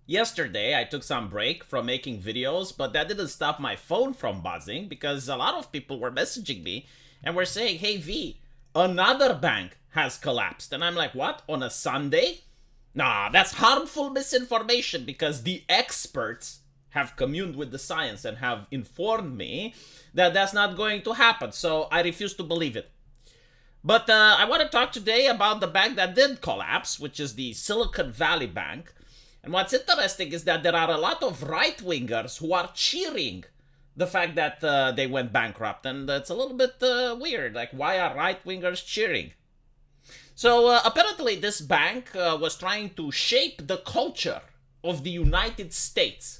Yesterday, I took some break from making videos, but that didn't stop my phone from buzzing because a lot of people were messaging me and were saying, "Hey V, another bank has collapsed." And I'm like, "What? On a Sunday?" Nah, that's harmful misinformation because the experts have communed with the science and have informed me that that's not going to happen. So I refuse to believe it. But I want to talk today about the bank that did collapse, which is the Silicon Valley Bank. And what's interesting is that there are a lot of right wingers who are cheering the fact that they went bankrupt. And it's a little bit weird. Like, why are right wingers cheering? So apparently, this bank was trying to shape the culture of the United States.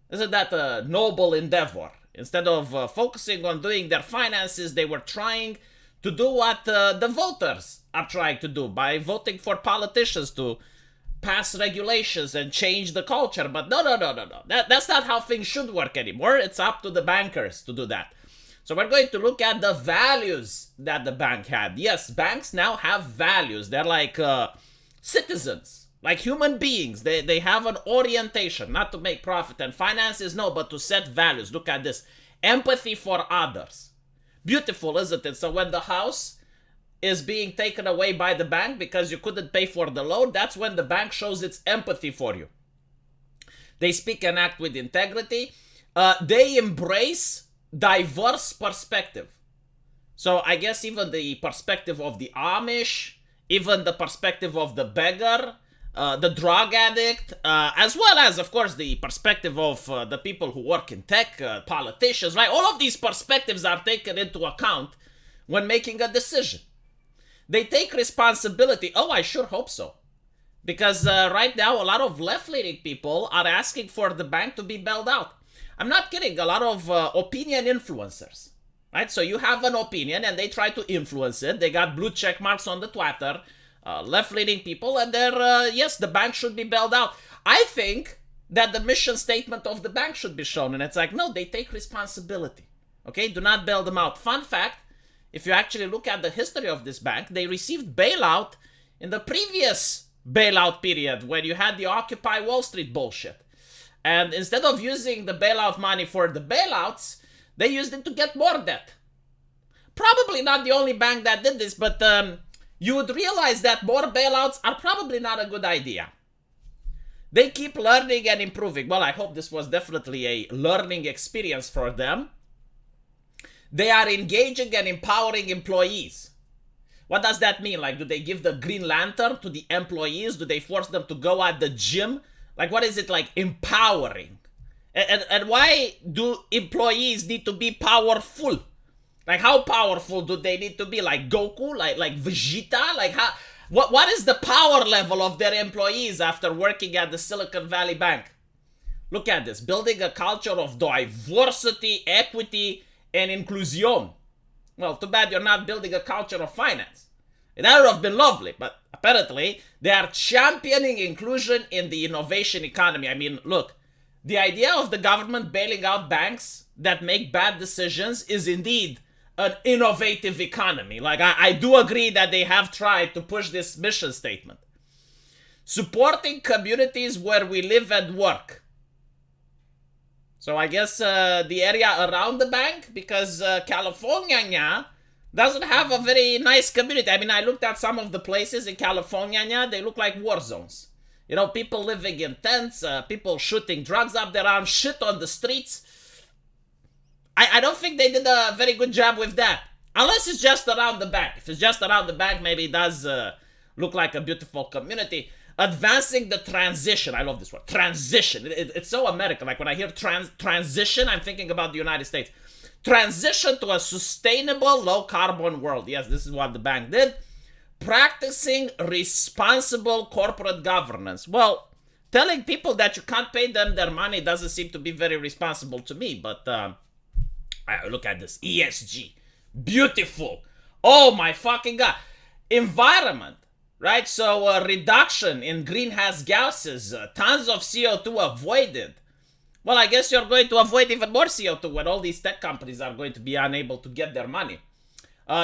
Isn't that a noble endeavor? Instead of focusing on doing their finances, they were trying to do what the voters are trying to do by voting for politicians to pass regulations and change the culture. But no. That's not how things should work anymore. It's up to the bankers to do that. So we're going to look at the values that the bank had. Yes, banks now have values. They're like citizens, like human beings. They have an orientation, not to make profit and finances, no, but to set values. Look at this. Empathy for others. Beautiful, isn't it? So when the house is being taken away by the bank because you couldn't pay for the loan, that's when the bank shows its empathy for you. They speak and act with integrity. They embrace diverse perspective. So I guess even the perspective of the Amish, even the perspective of the beggar, the drug addict, as well as, of course, the perspective of the people who work in tech, politicians, right? All of these perspectives are taken into account when making a decision. They take responsibility. Oh, I sure hope so. Because right now, a lot of left-leaning people are asking for the bank to be bailed out. I'm not kidding. A lot of opinion influencers, right? So you have an opinion and they try to influence it. They got blue check marks on the Twitter, left-leaning people, and they're, yes, the bank should be bailed out. I think that the mission statement of the bank should be shown. And it's like, no, they take responsibility. Okay, do not bail them out. Fun fact, if you actually look at the history of this bank, they received bailout in the previous bailout period when you had the Occupy Wall Street bullshit. And instead of using the bailout money for the bailouts, they used it to get more debt. Probably not the only bank that did this, but you would realize that more bailouts are probably not a good idea. They keep learning and improving. Well, I hope this was definitely a learning experience for them. They are engaging and empowering employees. What does that mean? Like, do they give the green lantern to the employees? Do they force them to go at the gym? Like, what is it like empowering? And why do employees need to be powerful? Like, how powerful do they need to be? Like Goku? Like Vegeta? Like, how? What is the power level of their employees after working at the Silicon Valley Bank? Look at this. Building a culture of diversity, equity, and inclusion. Well, too bad you're not building a culture of finance. That would have been lovely, but apparently they are championing inclusion in the innovation economy. I mean, look, the idea of the government bailing out banks that make bad decisions is indeed an innovative economy. Like, I do agree that they have tried to push this mission statement. Supporting communities where we live and work. So I guess the area around the bank, because California doesn't have a very nice community. I mean, I looked at some of the places in California, they look like war zones. You know, people living in tents, people shooting drugs up their arms, shit on the streets. I don't think they did a very good job with that. Unless it's just around the bank. If it's just around the bank, maybe it does look like a beautiful community. Advancing the transition. I love this word. Transition. It's so American. Like when I hear transition, I'm thinking about the United States. Transition to a sustainable, low-carbon world. Yes, this is what the bank did. Practicing responsible corporate governance. Well, telling people that you can't pay them their money doesn't seem to be very responsible to me. But look at this. ESG. Beautiful. Oh my fucking God. Environment. Right, so reduction in greenhouse gases, tons of CO2 avoided. Well, I guess you're going to avoid even more CO2 when all these tech companies are going to be unable to get their money.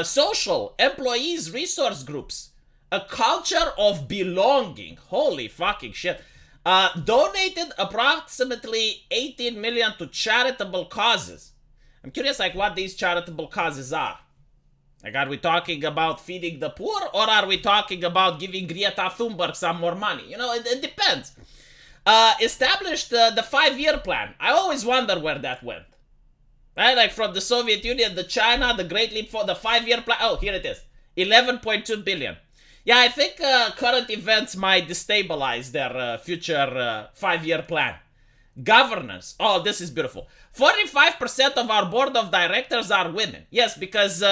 Social, employees, resource groups, a culture of belonging. Holy fucking shit. donated approximately 18 million to charitable causes. I'm curious, like, what these charitable causes are. Like, are we talking about feeding the poor, or are we talking about giving Greta Thunberg some more money? You know, it depends. Established the 5-year plan. I always wonder where that went. Right? Like, from the Soviet Union, the China, the Great Leap for the 5-year plan. Oh, here it is. 11.2 billion. Yeah, I think current events might destabilize their future 5-year plan. Governance. Oh, this is beautiful. 45% of our board of directors are women. Yes, because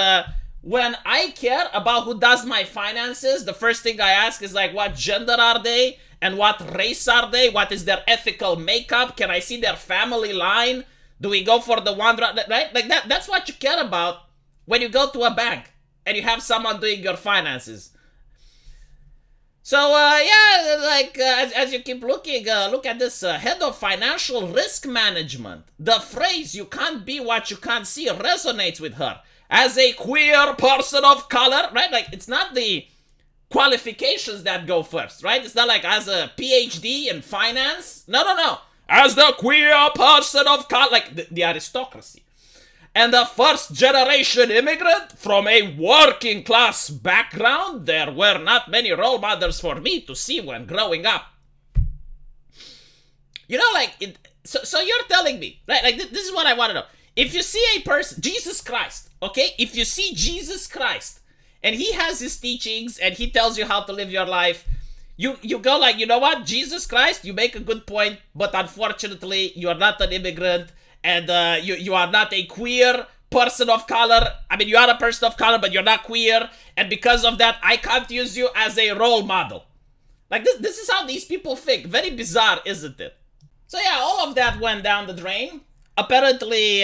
when I care about who does my finances, the first thing I ask is like, what gender are they? And what race are they? What is their ethical makeup? Can I see their family line? Do we go for the one, right? Like that's what you care about when you go to a bank and you have someone doing your finances. So, yeah, like, as you keep looking, look at this, head of financial risk management. The phrase, you can't be what you can't see, resonates with her. As a queer person of color, right? Like, it's not the qualifications that go first, right? It's not like as a PhD in finance. No. As the queer person of color, like the aristocracy. And a first-generation immigrant from a working-class background, there were not many role models for me to see when growing up. You know, like, so you're telling me, right? Like, this is what I want to know. If you see a person, Jesus Christ, okay? If you see Jesus Christ, and he has his teachings, and he tells you how to live your life, you go like, you know what? Jesus Christ, you make a good point, but unfortunately, you are not an immigrant, and you are not a queer person of color. I mean, you are a person of color, but you're not queer. And because of that, I can't use you as a role model. Like, this is how these people think. Very bizarre, isn't it? So yeah, all of that went down the drain. Apparently,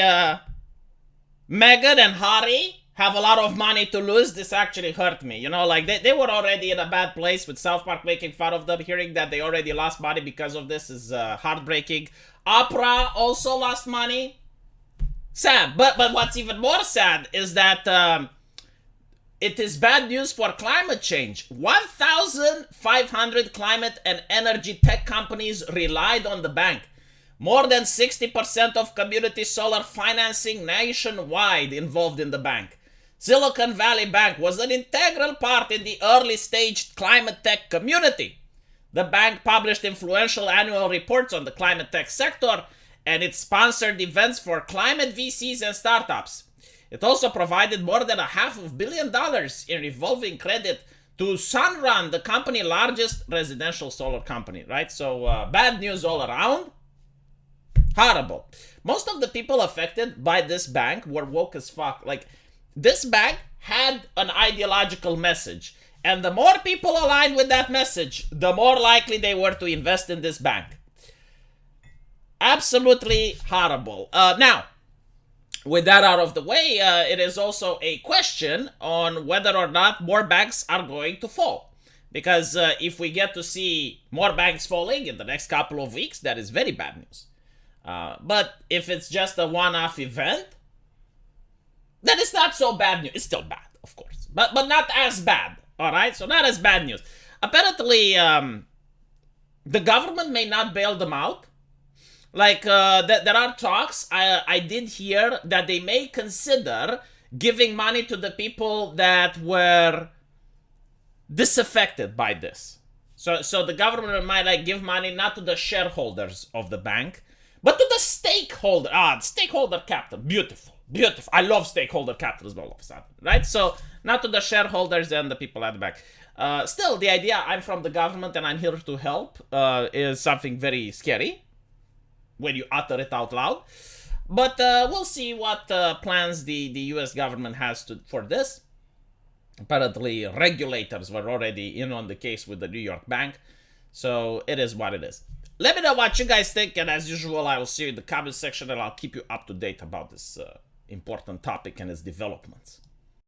Meghan and Harry have a lot of money to lose. This actually hurt me. You know, like, they were already in a bad place with South Park making fun of them. Hearing that they already lost money because of this is heartbreaking. Oprah also lost money. Sad. But what's even more sad is that it is bad news for climate change. 1,500 climate and energy tech companies relied on the bank. More than 60% of community solar financing nationwide involved in the bank. Silicon Valley Bank was an integral part in the early stage climate tech community. The bank published influential annual reports on the climate tech sector, and it sponsored events for climate VCs and startups. It also provided more than $500 million in revolving credit to Sunrun, the company's largest residential solar company, right? So, bad news all around. Horrible. Most of the people affected by this bank were woke as fuck. Like, this bank had an ideological message. And the more people aligned with that message, the more likely they were to invest in this bank. Absolutely horrible. Now, with that out of the way, it is also a question on whether or not more banks are going to fall. Because if we get to see more banks falling in the next couple of weeks, that is very bad news. But if it's just a one-off event, then it's not so bad news. It's still bad, of course, but not as bad. All right, so not as bad news. Apparently, the government may not bail them out. Like, there are talks. I did hear that they may consider giving money to the people that were disaffected by this. So the government might like give money not to the shareholders of the bank, but to the stakeholder. Stakeholder capital. Beautiful. I love stakeholder capitalism all of a sudden, right? So, not to the shareholders and the people at the back. Still, the idea, I'm from the government and I'm here to help, is something very scary when you utter it out loud. But we'll see what plans the US government has for this. Apparently, regulators were already in on the case with the New York bank. So, it is what it is. Let me know what you guys think, and as usual, I will see you in the comment section, and I'll keep you up to date about this important topic and its developments.